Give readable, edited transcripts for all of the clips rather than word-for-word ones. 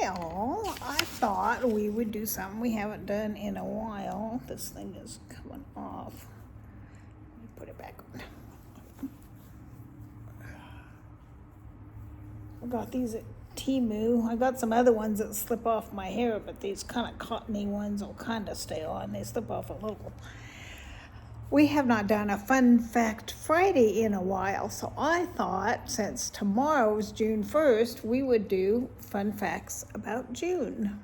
Well, I thought we would do something we haven't done in a while. This thing is coming off. Let me put it back on. I got these at Temu. I got some other ones that slip off my hair, but these kind of cottony ones will kind of stay on. They slip off a little. We have not done a Fun Fact Friday in a while, so I thought since tomorrow's June 1st, we would do fun facts about June.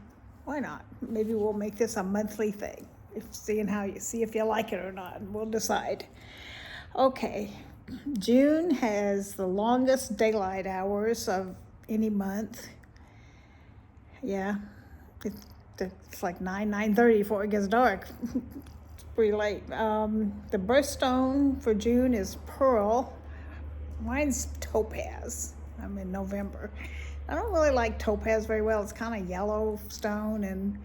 Why not? Maybe we'll make this a monthly thing, see if you like it or not, and we'll decide. Okay, June has the longest daylight hours of any month. Yeah, it's like 9:30 before it gets dark. Pretty late. The birthstone for June is pearl. Mine's topaz. I'm in November. I don't really like topaz very well. It's kind of yellow stone, and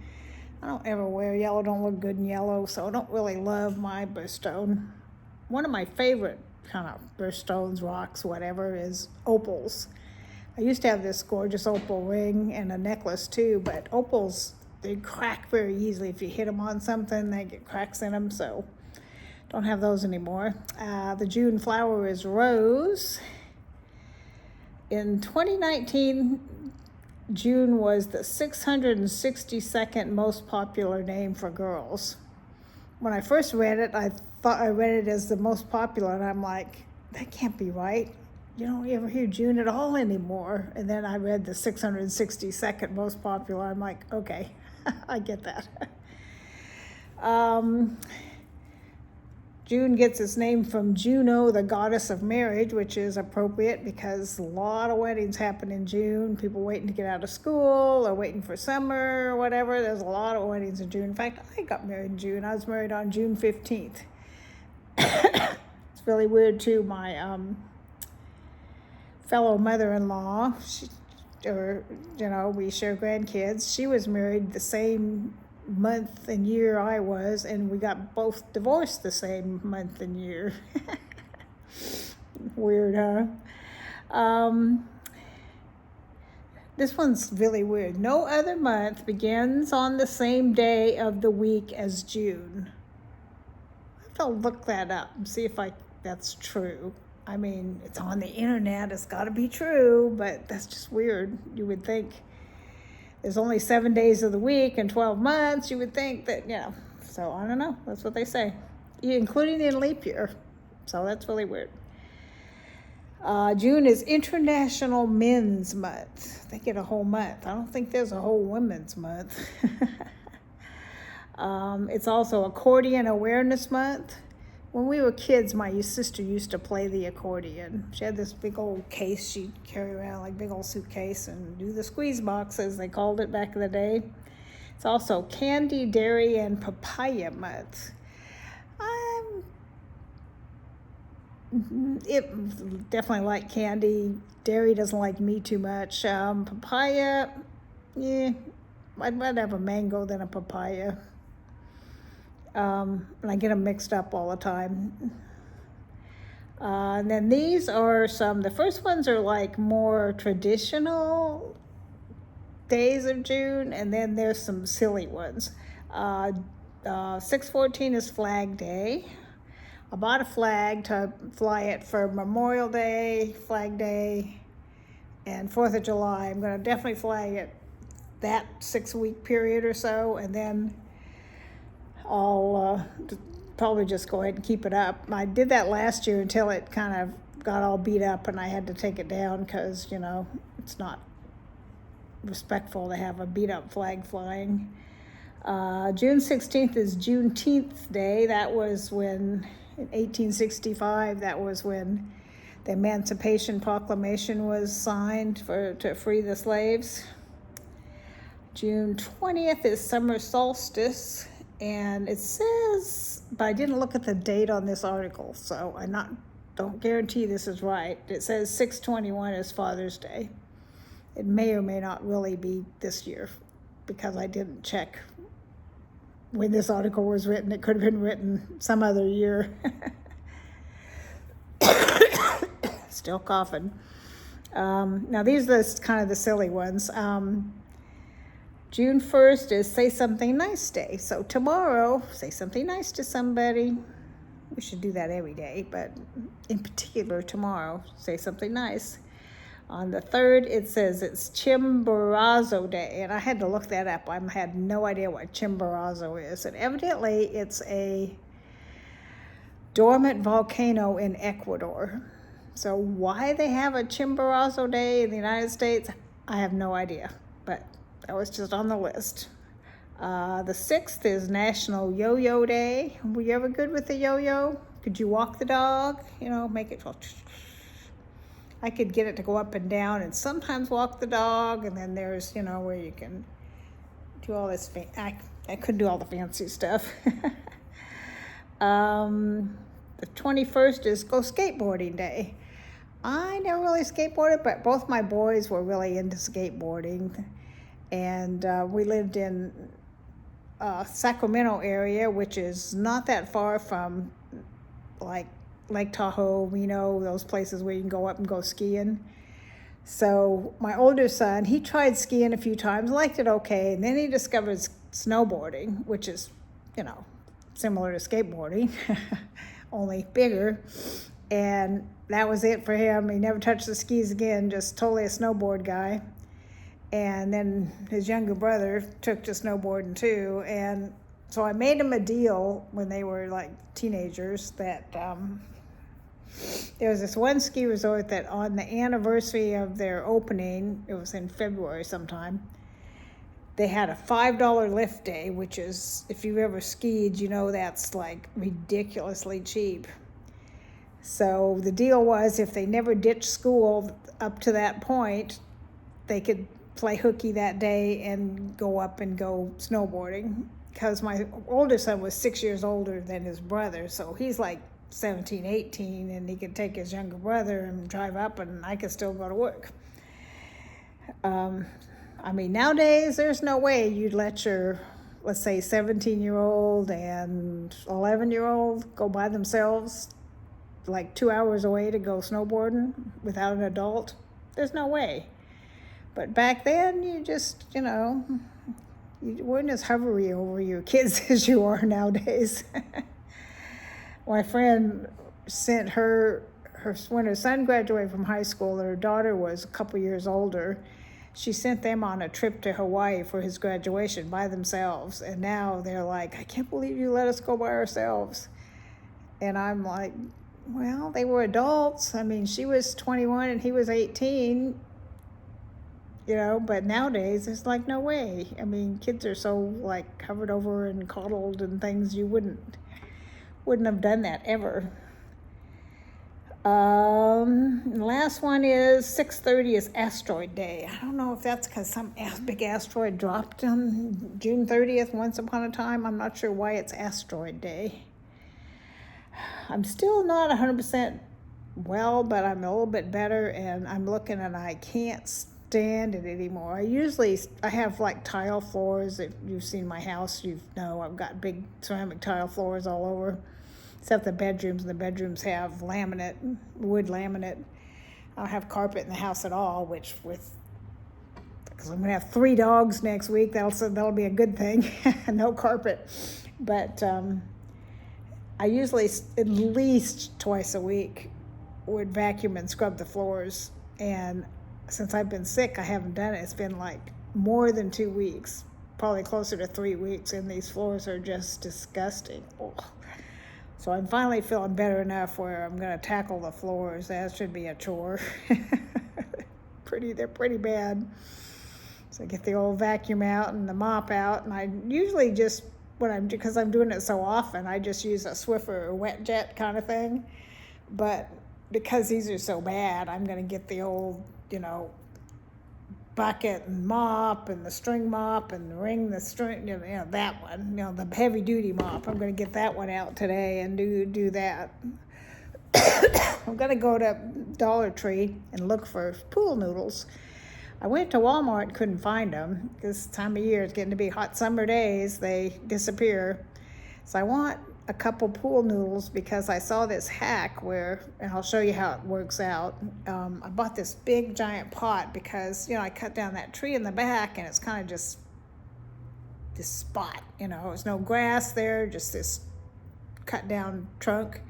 I don't ever wear yellow. Don't look good in yellow, so I don't really love my birthstone. One of my favorite kind of birthstones, rocks, whatever, is opals. I used to have this gorgeous opal ring and a necklace too, but opals, they crack very easily. If you hit them on something, they get cracks in them, so don't have those anymore. The June flower is rose. In 2019, June was the 662nd most popular name for girls. When I first read it, I thought I read it as the most popular, and I'm like, that can't be right. You don't ever hear June at all anymore. And then I read the 662nd most popular. I'm like, okay, I get that. June gets its name from Juno, the goddess of marriage, which is appropriate because a lot of weddings happen in June. People waiting to get out of school or waiting for summer or whatever. There's a lot of weddings in June. In fact, I got married in June. I was married on June 15th. It's really weird too. My fellow mother-in-law, we share grandkids. She was married the same month and year I was, and we got both divorced the same month and year. Weird, huh? This one's really weird. No other month begins on the same day of the week as June. I have to look that up and see if that's true. I mean, it's on the internet, it's got to be true, but that's just weird. You would think there's only 7 days of the week and 12 months. You would think that, so I don't know. That's what they say, including in leap year. So that's really weird. June is International Men's Month. They get a whole month. I don't think there's a whole Women's Month. It's also Accordion Awareness Month. When we were kids, my sister used to play the accordion. She had this big old case she'd carry around, like big old suitcase, and do the squeeze box, as they called it back in the day. It's also Candy, Dairy, and Papaya Month. It definitely like candy. Dairy doesn't like me too much. Papaya, I'd rather have a mango than a papaya. And I get them mixed up all the time. And then these are the first ones are like more traditional days of June, and then there's some silly ones. 6/14 is Flag Day. I bought a flag to fly it for Memorial Day, Flag Day, and 4th of July. I'm going to definitely flag it that 6-week period or so, and then I'll probably just go ahead and keep it up. I did that last year until it kind of got all beat up and I had to take it down because, it's not respectful to have a beat up flag flying. June 16th is Juneteenth Day. That was when, in 1865, that was when the Emancipation Proclamation was signed to free the slaves. June 20th is summer solstice. And it says, but I didn't look at the date on this article, so I don't guarantee this is right. It says 6/21 is Father's Day. It may or may not really be this year because I didn't check when this article was written. It could have been written some other year. Still coughing. Now these are kind of the silly ones. June 1st is Say Something Nice Day. So tomorrow, say something nice to somebody. We should do that every day, but in particular tomorrow, say something nice. On the 3rd, it says it's Chimborazo Day, and I had to look that up. I had no idea what Chimborazo is, and evidently it's a dormant volcano in Ecuador. So why they have a Chimborazo Day in the United States, I have no idea, but that was just on the list. The 6th is National Yo-Yo Day. Were you ever good with the yo-yo? Could you walk the dog? You know, make it go. I could get it to go up and down and sometimes walk the dog. And then there's, you know, where you can do all this. I couldn't do all the fancy stuff. The 21st is Go Skateboarding Day. I never really skateboarded, but both my boys were really into skateboarding. And we lived in Sacramento area, which is not that far from like Lake Tahoe, Reno, those places where you can go up and go skiing. So my older son, he tried skiing a few times, liked it okay, and then he discovered snowboarding, which is, you know, similar to skateboarding, only bigger. And that was it for him. He never touched the skis again, just totally a snowboard guy. And then his younger brother took to snowboarding too. And so I made him a deal when they were like teenagers that there was this one ski resort that on the anniversary of their opening, it was in February sometime, they had a $5 lift day, which is, if you've ever skied, you know that's like ridiculously cheap. So the deal was if they never ditched school up to that point, they could play hooky that day and go up and go snowboarding. Because my older son was 6 years older than his brother, so he's like 17, 18, and he could take his younger brother and drive up, and I could still go to work. I mean, nowadays, there's no way you'd let your, let's say, 17-year-old and 11-year-old go by themselves like 2 hours away to go snowboarding without an adult. There's no way. But back then, you just, you know, you weren't as hovery over your kids as you are nowadays. My friend sent her, when her son graduated from high school, her daughter was a couple years older. She sent them on a trip to Hawaii for his graduation by themselves. And now they're like, I can't believe you let us go by ourselves. And I'm like, well, they were adults. I mean, she was 21 and he was 18. You know, but nowadays it's like no way. I mean, kids are so like covered over and coddled and things, you wouldn't have done that ever. Last one is 6:30 is Asteroid Day. I don't know if that's because some big asteroid dropped on June 30th once upon a time. I'm not sure why it's Asteroid Day. I'm still not 100% well, but I'm a little bit better, and I'm looking and I can't stand it anymore. I have like tile floors. If you've seen my house, you know I've got big ceramic tile floors all over, except the bedrooms. The bedrooms have laminate, wood laminate. I don't have carpet in the house at all, because I'm gonna have 3 dogs next week. That'll be a good thing. No carpet, but I usually at least twice a week would vacuum and scrub the floors, and since I've been sick, I haven't done it. It's been like more than 2 weeks, probably closer to 3 weeks, and these floors are just disgusting. Ugh. So I'm finally feeling better enough where I'm going to tackle the floors. That should be a chore. They're pretty bad. So I get the old vacuum out and the mop out, and I usually just, because I'm doing it so often, I just use a Swiffer or Wet Jet kind of thing. But because these are so bad, I'm going to get the old, you know, bucket and mop and the string mop and wring the string, you know, that one, you know, the heavy duty mop. I'm going to get that one out today and do that. I'm going to go to Dollar Tree and look for pool noodles. I went to Walmart, couldn't find them. This time of year, it's getting to be hot summer days, they disappear. So I want a couple pool noodles because I saw this hack and I'll show you how it works out. I bought this big giant pot because, you know, I cut down that tree in the back and it's kind of just this spot, there's no grass there, just this cut down trunk.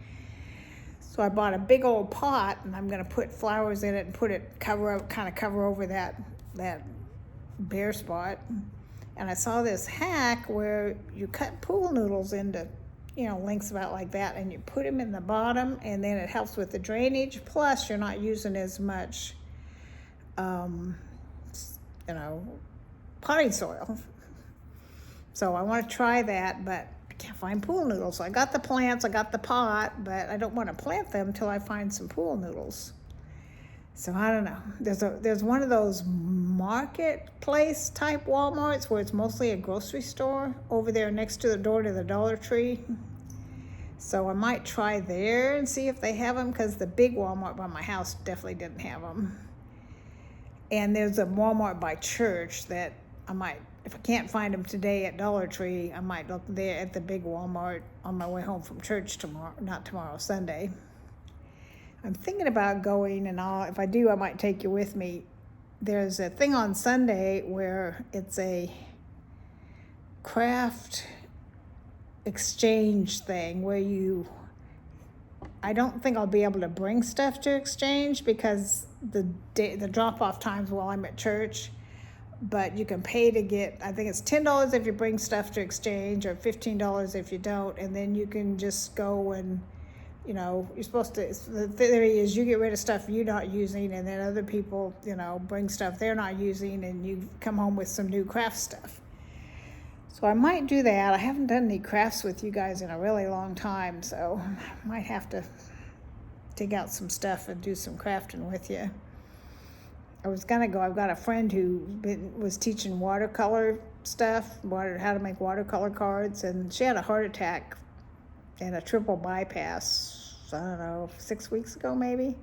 So I bought a big old pot, and I'm gonna put flowers in it and cover over that bare spot. And I saw this hack where you cut pool noodles into, lengths about like that, and you put them in the bottom, and then it helps with the drainage. Plus, you're not using as much, potting soil. So I want to try that, but I can't find pool noodles. So I got the plants, I got the pot, but I don't want to plant them until I find some pool noodles. So I don't know. There's one of those marketplace type Walmarts where it's mostly a grocery store over there next to the door to the Dollar Tree. So I might try there and see if they have them, because the big Walmart by my house definitely didn't have them. And there's a Walmart by church that I might, if I can't find them today at Dollar Tree, I might look there at the big Walmart on my way home from church Sunday. I'm thinking about going, and if I do, I might take you with me. There's a thing on Sunday where it's a craft exchange thing where I don't think I'll be able to bring stuff to exchange because the drop-off times while I'm at church, but you can pay to get, I think it's $10 if you bring stuff to exchange, or $15 if you don't, and then you can just go and, you're supposed to, the theory is you get rid of stuff you're not using, and then other people, bring stuff they're not using, and you come home with some new craft stuff. So I might do that. I haven't done any crafts with you guys in a really long time, so I might have to dig out some stuff and do some crafting with you. I was gonna go. I've got a friend who was teaching watercolor stuff, how to make watercolor cards, and she had a heart attack and a triple bypass, I don't know, 6 weeks ago maybe.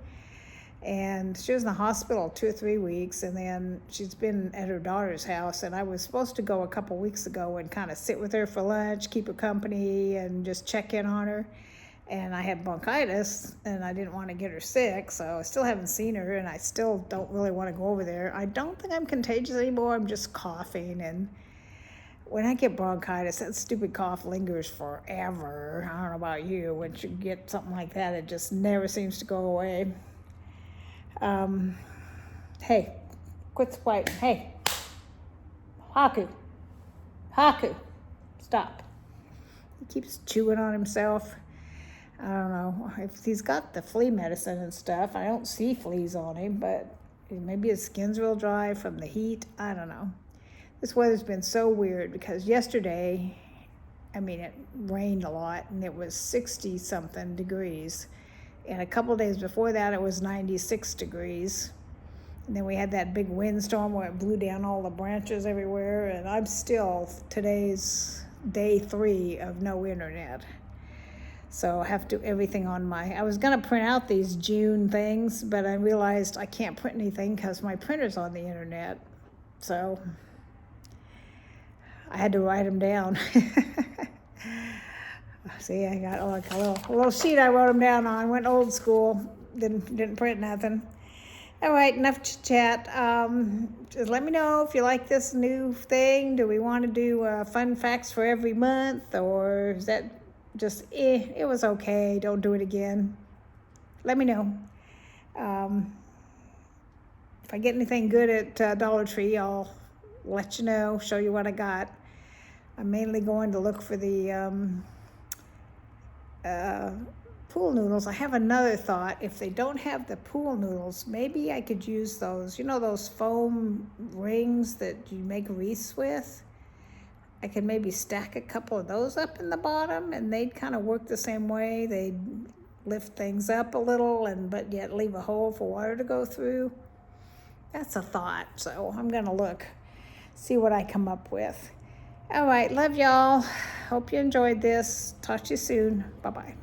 And she was in the hospital 2 or 3 weeks, and then she's been at her daughter's house, and I was supposed to go a couple weeks ago and kind of sit with her for lunch, keep her company, and just check in on her. And I had bronchitis, and I didn't want to get her sick, so I still haven't seen her, and I still don't really want to go over there. I don't think I'm contagious anymore. I'm just coughing, and when I get bronchitis, that stupid cough lingers forever. I don't know about you. Once you get something like that, it just never seems to go away. Hey, quit swiping. Hey, Haku, stop. He keeps chewing on himself. I don't know if he's got the flea medicine and stuff. I don't see fleas on him, but maybe his skin's real dry from the heat. I don't know. This weather's been so weird because yesterday, it rained a lot, and it was 60-something degrees. And a couple of days before that, it was 96 degrees. And then we had that big windstorm where it blew down all the branches everywhere. And today's day 3 of no internet. So I have to do everything on I was going to print out these June things, but I realized I can't print anything because my printer's on the internet. So I had to write them down. See, I got like a little sheet I wrote them down on. Went old school. Didn't print nothing. All right, enough chat. Just let me know if you like this new thing. Do we want to do fun facts for every month, or is that just it was okay? Don't do it again. Let me know. If I get anything good at Dollar Tree, I'll let you know. Show you what I got. I'm mainly going to look for the pool noodles. I have another thought. If they don't have the pool noodles, maybe I could use those, those foam rings that you make wreaths with. I could maybe stack a couple of those up in the bottom, and they'd kind of work the same way. They'd lift things up a little, but yet leave a hole for water to go through. That's a thought. So I'm going to see what I come up with. All right, love y'all. Hope you enjoyed this. Talk to you soon. Bye-bye.